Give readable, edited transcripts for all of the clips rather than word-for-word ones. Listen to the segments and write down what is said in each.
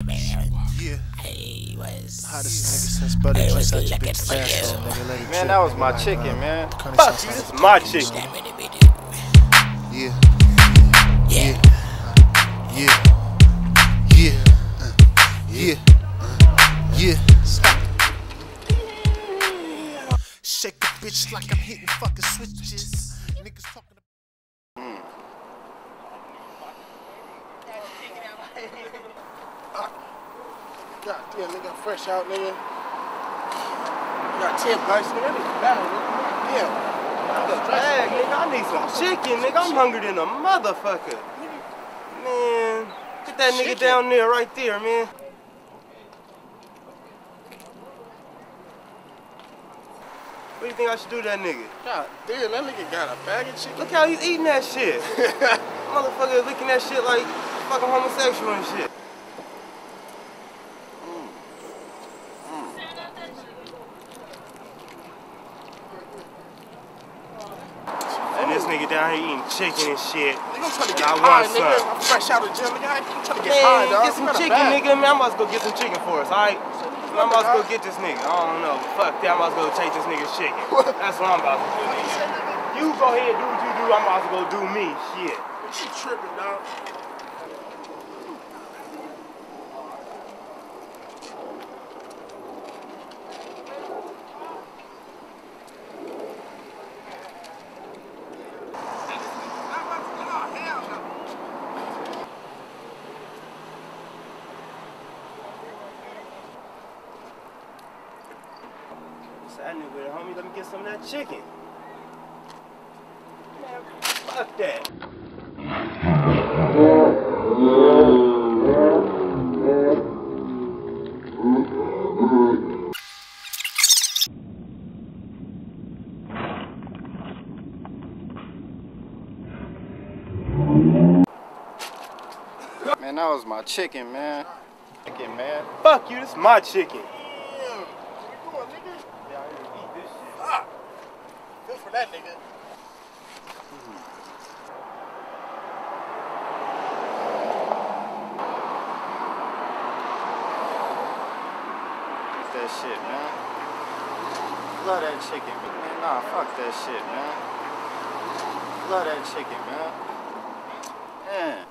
Yeah. Hottest nigga since butter just such a bitch fast on nigga. Let it Man, that was my chicken, man. Fuck you, this is my chicken. Yeah. Yeah. Yeah. Yeah. Yeah. Yeah. Shake the bitch like I'm hitting fucking switches. Niggas talking about. God damn, nigga, fresh out, nigga. Got 10 bites, nigga. That nigga battle, nigga. Yeah. Hey, nigga, I need some chicken, nigga. I'm hungry than a motherfucker. Man, get that nigga down there, right there, man. What do you think I should do to that nigga? God damn, that nigga got a bag of chicken. Look how he's eating that shit. Motherfucker licking that shit like fucking homosexual and shit. And this nigga down here eating chicken and shit. Nigga, I'm trying to get I high, want nigga. some. I'm fresh out of the gym, nigga. I'm trying to get Man, high, dog. get some chicken, nigga. Man, I'm about to go get some chicken for us, alright? I'm about to go get this nigga. I don't know. Fuck that. I'm about to go take this nigga's chicken. That's what I'm about to do, nigga. You go ahead, do what you do. I'm about to go do me. Shit. She tripping, dog. That nigga, homie, let me get some of that chicken. Man, fuck that. Man, that was my chicken, man. Chicken, man. Fuck you, this is my chicken. Good for that nigga. That shit, man. Love that chicken, man. Nah, fuck that shit, man. Love that chicken, man. Yeah.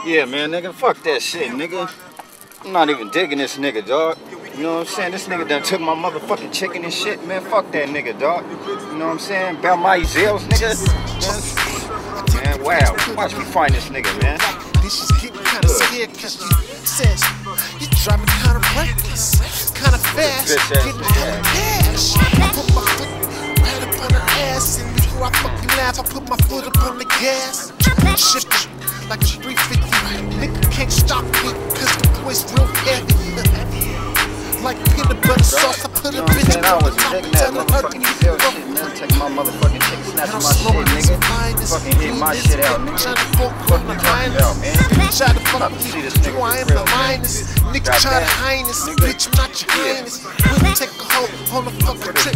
Yeah, man, nigga, fuck that shit, nigga. I'm not even digging this nigga, dog. You know what I'm saying? This nigga done took my motherfucking chicken and shit, man. Fuck that nigga, dog. You know what I'm saying? About my zeals, nigga. Man, wow. Watch me find this nigga, man. This is getting kinda scared cause you says you driving kinda reckless, kinda fast, getting hella cash. I put my foot right up on her ass, and before I fucking laugh, I put my foot up on the gas. Shipping like a 350, nigga can't stop me cause the boy's real heavy. Like peanut butter sauce, I put a bitch on the top and tell her to eat shit, man. Take my motherfucking chicken, snatch my shit, nigga. Fucking hit my shit out, nigga. Fuck you talking about, man? Try to fuck me, I am the minus. Nigga try to highness, bitch, I'm not your highness. We'll take a hoe on the fucking trick.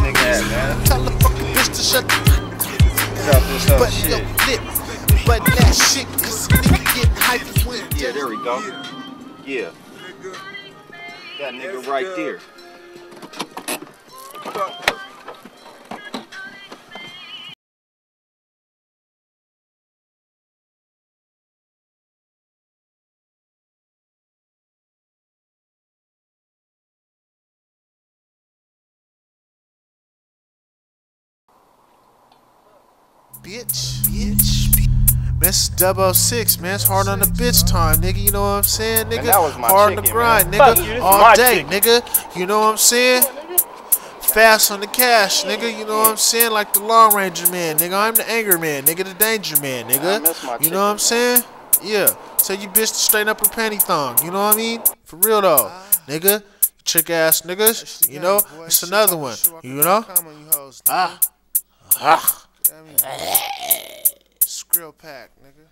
Tell the fucking bitch to shut the but yo, lip, but that shit, cause nigga get hyped when. Yeah, there we go. Yeah. That nigga right there. Bitch. Man, it's 006, man. It's hard on the bitch time, nigga. You know what I'm saying, nigga? That was my hard chicken, on the grind, man. nigga. All day, nigga. You know what I'm saying? Fast on the cash, nigga. You know what I'm saying? Like the Long Ranger man, nigga. I'm the anger man, nigga. The danger man, nigga. You know what I'm saying? Yeah. Tell you bitch to straighten up her panty thong. You know what I mean? For real though, nigga. Trick ass niggas. You know? It's another one. You know? Skrill pack, nigga.